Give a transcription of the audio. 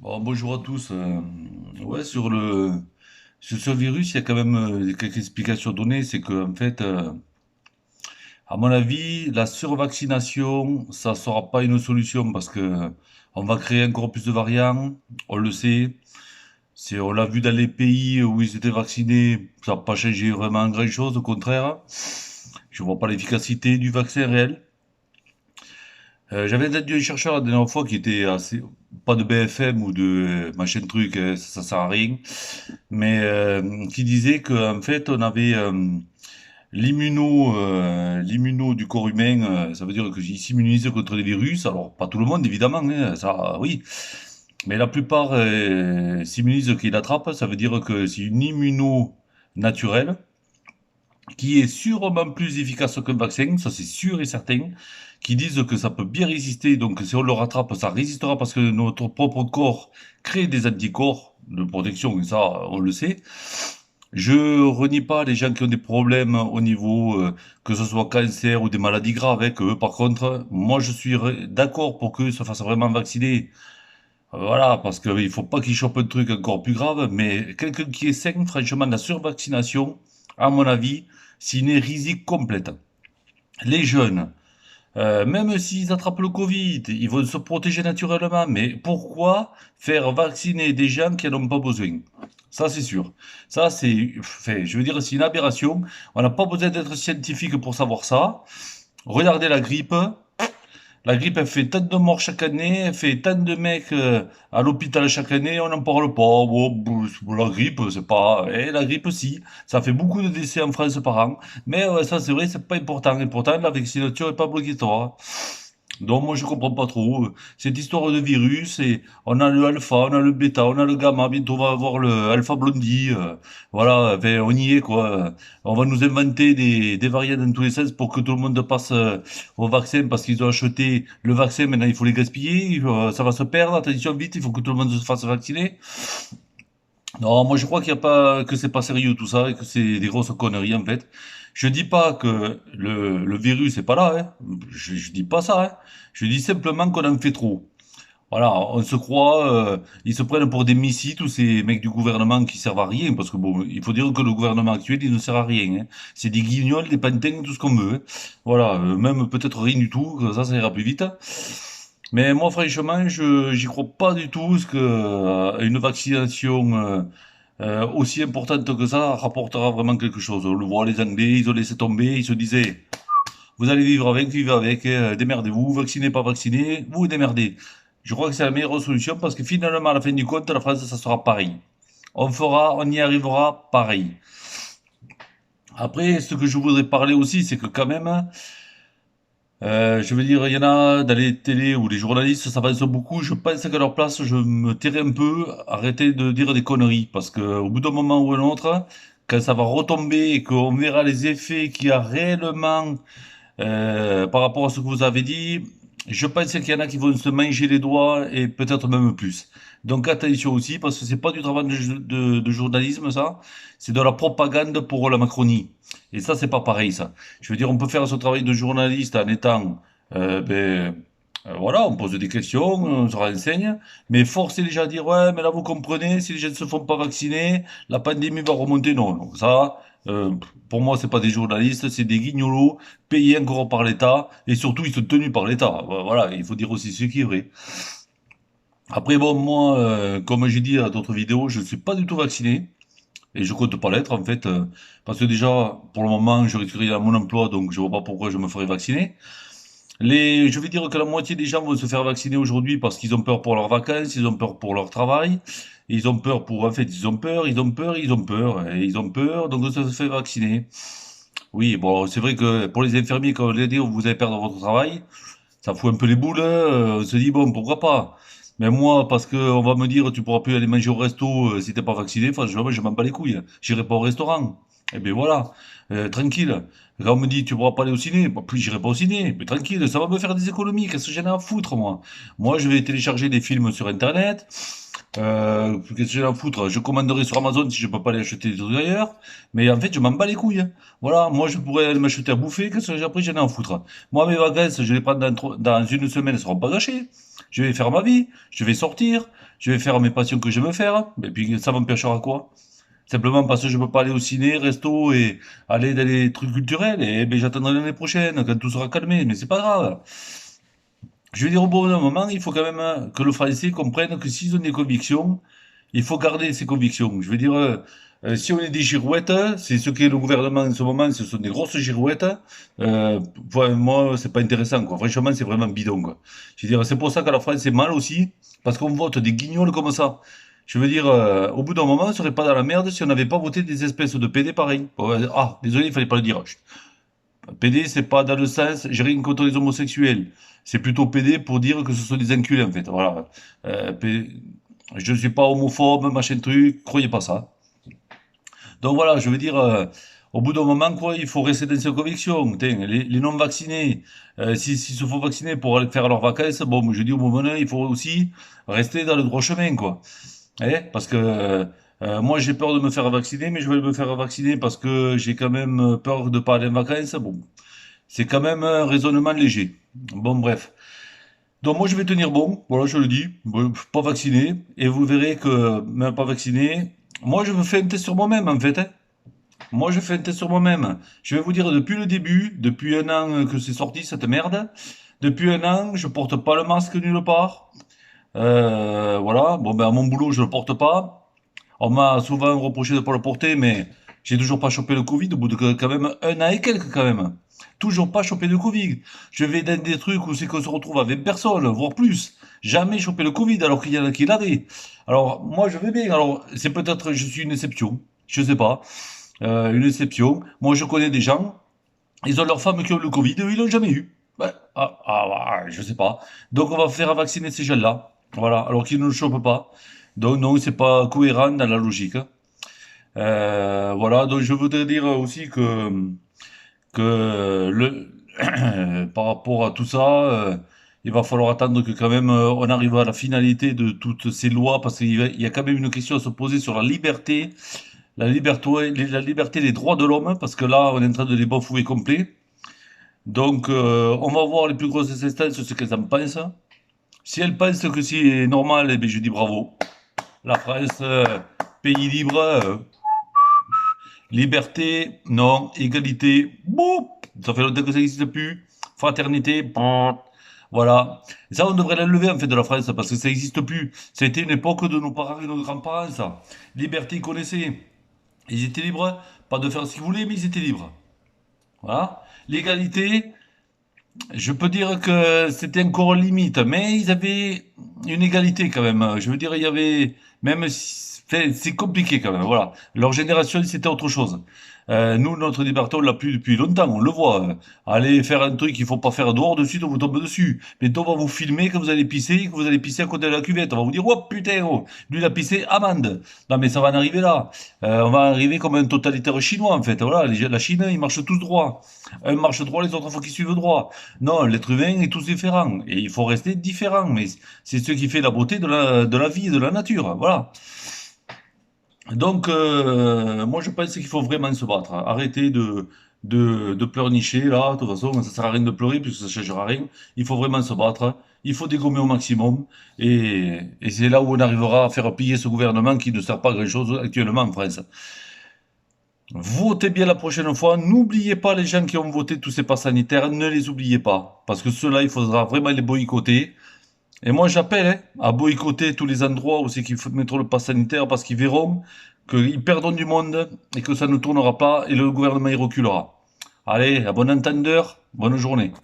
Bon, bonjour à tous. Ouais, sur ce virus, il y a quand même quelques explications données. C'est que, en fait, à mon avis, la survaccination, ça sera pas une solution parce que on va créer encore plus de variants. On le sait. On l'a vu dans les pays où ils étaient vaccinés, ça n'a pas changé vraiment grand-chose. Au contraire, je vois pas l'efficacité du vaccin réel. J'avais entendu un chercheur la dernière fois qui était assez, pas de BFM ou de machin truc, ça sert à rien, mais qui disait qu'en fait on avait l'immuno du corps humain, ça veut dire qu'il s'immunise contre les virus. Alors pas tout le monde évidemment, hein, ça oui, mais la plupart s'immunisent qu'ils l'attrapent. Ça veut dire que c'est une immuno naturelle qui est sûrement plus efficace qu'un vaccin, ça c'est sûr et certain, qui disent que ça peut bien résister, donc si on le rattrape, ça résistera parce que notre propre corps crée des anticorps de protection, et ça on le sait. Je renie pas les gens qui ont des problèmes au niveau, que ce soit cancer ou des maladies graves, avec eux. Par contre, moi je suis d'accord pour qu'ils se fassent vraiment vacciner. Voilà, parce qu'il faut pas qu'ils chopent un truc encore plus grave, mais quelqu'un qui est sain, franchement, la survaccination, à mon avis, c'est une hérésie complète. Les jeunes, même s'ils attrapent le Covid, ils vont se protéger naturellement, mais pourquoi faire vacciner des gens qui n'en ont pas besoin? Ça, c'est sûr. Ça, c'est, enfin, je veux dire, c'est une aberration. On n'a pas besoin d'être scientifique pour savoir ça. Regardez la grippe. La grippe, elle fait tant de morts chaque année, elle fait tant de mecs à l'hôpital chaque année, on n'en parle pas. Bon, la grippe, c'est pas. La grippe, si. Ça fait beaucoup de décès en France par an. Mais ouais, ça, c'est vrai, c'est pas important. Et pourtant, la vaccination n'est pas obligatoire. Donc moi je comprends pas trop cette histoire de virus. Et on a le alpha, on a le bêta, on a le gamma, bientôt on va avoir le alpha blondi, voilà, enfin, on y est quoi. On va nous inventer des variants dans tous les sens pour que tout le monde passe au vaccin parce qu'ils ont acheté le vaccin, maintenant il faut les gaspiller, ça va se perdre, attention vite, il faut que tout le monde se fasse vacciner. Non, moi je crois qu'il y a pas que c'est pas sérieux tout ça et que c'est des grosses conneries en fait. Je dis pas que le virus est pas là, hein. Je dis pas ça, hein. Je dis simplement qu'on en fait trop. Voilà, on se croit, ils se prennent pour des missiles, tous ces mecs du gouvernement qui servent à rien, parce que bon, il faut dire que le gouvernement actuel, il ne sert à rien, hein. C'est des guignols, des pantins, tout ce qu'on veut, hein. Voilà, même peut-être rien du tout, que ça ira plus vite. Mais moi, franchement, j'y crois pas du tout, parce que une vaccination aussi importante que ça rapportera vraiment quelque chose. On le voit, les Anglais, ils ont laissé tomber, ils se disaient, vous allez vivre avec, vivez avec, démerdez-vous, vaccinez, pas vaccinez, vous vous démerdez. Je crois que c'est la meilleure solution parce que finalement, à la fin du compte, la France, ça sera pareil. On y arrivera pareil. Après, ce que je voudrais parler aussi, c'est que quand même, je veux dire, il y en a dans les télés ou les journalistes, ça avance beaucoup. Je pense qu'à leur place, je me tairais un peu, arrêter de dire des conneries. Parce que au bout d'un moment ou un autre, quand ça va retomber et qu'on verra les effets qu'il y a réellement par rapport à ce que vous avez dit, je pense qu'il y en a qui vont se manger les doigts et peut-être même plus. Donc attention aussi, parce que c'est pas du travail de journalisme, ça. C'est de la propagande pour la Macronie. Et ça, c'est pas pareil, ça. Je veux dire, on peut faire ce travail de journaliste en étant, voilà, on pose des questions, on se renseigne, mais forcer les gens à dire, ouais, mais là, vous comprenez, si les gens ne se font pas vacciner, la pandémie va remonter. Non, donc ça, pour moi, c'est pas des journalistes, c'est des guignolos payés encore par l'État, et surtout, ils sont tenus par l'État. Voilà, il faut dire aussi ce qui est vrai. Après, bon, moi, comme j'ai dit à d'autres vidéos, je ne suis pas du tout vacciné, et je compte pas l'être, en fait, parce que déjà, pour le moment, je risquerais à mon emploi, donc je vois pas pourquoi je me ferais vacciner. Je vais dire que la moitié des gens vont se faire vacciner aujourd'hui parce qu'ils ont peur pour leurs vacances, ils ont peur pour leur travail, ils ont peur pour, en fait, ils ont peur, ils ont peur, ils ont peur, et ils ont peur, donc on se fait vacciner. Oui, bon, c'est vrai que pour les infirmiers, quand on leur dit vous allez perdre votre travail, ça fout un peu les boules, hein, on se dit bon, pourquoi pas. Mais moi, parce que on va me dire tu pourras plus aller manger au resto si t'es pas vacciné, enfin, je m'en bats les couilles. J'irai pas au restaurant. Et bien voilà, tranquille. Quand on me dit tu pourras pas aller au ciné, bah, plus j'irai pas au ciné. Mais tranquille, ça va me faire des économies. Qu'est-ce que j'en ai à foutre, moi? Moi, je vais télécharger des films sur Internet. Qu'est-ce que j'ai à foutre? Je commanderai sur Amazon si je peux pas aller acheter des trucs ailleurs. Mais en fait, je m'en bats les couilles, hein. Voilà, moi je pourrais aller m'acheter à bouffer, qu'est-ce que j'ai appris? J'en ai à foutre. Moi, mes vacances, je les prends dans une semaine, elles seront pas gâchées. Je vais faire ma vie, je vais sortir, je vais faire mes passions que j'aime faire. Et puis ça m'empêchera quoi? Simplement parce que je peux pas aller au ciné, resto et aller dans les trucs culturels. Et ben j'attendrai l'année prochaine, quand tout sera calmé. Mais c'est pas grave. Je veux dire, au bout d'un moment, il faut quand même que le Français comprenne que s'ils ont des convictions, il faut garder ses convictions. Je veux dire, si on est des girouettes, c'est ce qu'est le gouvernement en ce moment, ce sont des grosses girouettes. Moi, c'est pas intéressant, quoi. Franchement, c'est vraiment bidon, quoi. Je veux dire, c'est pour ça que la France est mal aussi, parce qu'on vote des guignols comme ça. Je veux dire, au bout d'un moment, on serait pas dans la merde si on n'avait pas voté des espèces de PD pareils. Bon, ah, désolé, il fallait pas le dire. PD, c'est pas dans le sens, j'ai rien contre les homosexuels. C'est plutôt PD pour dire que ce sont des enculés, en fait. Voilà. Je ne suis pas homophobe, machin truc, croyez pas ça. Donc voilà, je veux dire, au bout d'un moment, quoi, il faut rester dans ses convictions. Tiens, les non-vaccinés, s'ils se font vacciner pour aller faire leurs vacances, bon, je dis au moment, il faut aussi rester dans le droit chemin, quoi. Parce que moi, j'ai peur de me faire vacciner, mais je vais me faire vacciner parce que j'ai quand même peur de pas aller en vacances. Bon, c'est quand même un raisonnement léger. Bon, bref. Donc moi, je vais tenir bon, voilà, je le dis, bon, pas vacciné, et vous verrez que, même pas vacciné, moi, je me fais un test sur moi-même, en fait, hein. Moi, je fais un test sur moi-même. Je vais vous dire, depuis le début, depuis un an que c'est sorti, cette merde, depuis un an, je porte pas le masque nulle part. Voilà, bon, ben, à mon boulot, je le porte pas. On m'a souvent reproché de ne pas le porter, mais j'ai toujours pas chopé le Covid au bout de quand même un an et quelques quand même. Toujours pas chopé le Covid. Je vais dans des trucs où c'est qu'on se retrouve avec personne, voire plus. Jamais chopé le Covid alors qu'il y en a qui l'avaient. Alors moi je vais bien. Alors c'est peut-être je suis une exception. Je sais pas. Une exception. Moi je connais des gens. Ils ont leur femme qui ont le Covid, eux ils l'ont jamais eu. Ouais. Je sais pas. Donc on va faire vacciner ces gens-là. Voilà. Alors qu'ils ne le chopent pas. Donc non, c'est pas cohérent dans la logique. Voilà, donc je voudrais dire aussi que par rapport à tout ça, il va falloir attendre que quand même on arrive à la finalité de toutes ces lois, parce qu'il y a quand même une question à se poser sur la liberté des droits de l'homme, parce que là, on est en train de les bafouer complet. Donc, on va voir les plus grosses instances ce qu'elles en pensent. Si elles pensent que c'est normal, eh bien, je dis bravo. La France, pays libre, liberté, non. Égalité, boum, ça fait longtemps que ça n'existe plus. Fraternité, bon. Voilà. Et ça, on devrait l'enlever en fait de la France parce que ça n'existe plus. Ça a été une époque de nos parents et nos grands-parents, ça. Liberté, ils connaissaient. Ils étaient libres, pas de faire ce qu'ils voulaient, mais ils étaient libres. Voilà. L'égalité, je peux dire que c'était encore limite, mais ils avaient une égalité quand même. Je veux dire, il y avait, même si, c'est compliqué quand même, voilà. Leur génération, c'était autre chose. Nous, notre liberté, on l'a plus depuis longtemps, on le voit. Allez faire un truc qu'il faut pas faire dehors, de suite, on vous tombe dessus. Bientôt, on va vous filmer quand vous allez pisser, que vous allez pisser à côté de la cuvette. On va vous dire, oh putain, oh, lui, il a pissé, amende. Non, mais ça va en arriver là. On va arriver comme un totalitaire chinois, en fait. Voilà, la Chine, ils marchent tous droit. Un marche droit, les autres, faut qu'ils suivent droit. Non, l'être humain est tous différent. Et il faut rester différent. Mais c'est ce qui fait la beauté de la vie et de la nature. Voilà. Donc, moi, je pense qu'il faut vraiment se battre. Arrêter de pleurnicher, là. De toute façon, ça sert à rien de pleurer, puisque ça ne changera rien. Il faut vraiment se battre. Il faut dégommer au maximum. Et c'est là où on arrivera à faire plier ce gouvernement qui ne sert pas à grand-chose actuellement en France. Votez bien la prochaine fois. N'oubliez pas les gens qui ont voté tous ces passes sanitaires. Ne les oubliez pas. Parce que ceux-là, il faudra vraiment les boycotter. Et moi, j'appelle à boycotter tous les endroits où c'est qu'il faut mettre le pass sanitaire parce qu'ils verront qu'ils perdront du monde et que ça ne tournera pas et le gouvernement y reculera. Allez, à bon entendeur, bonne journée.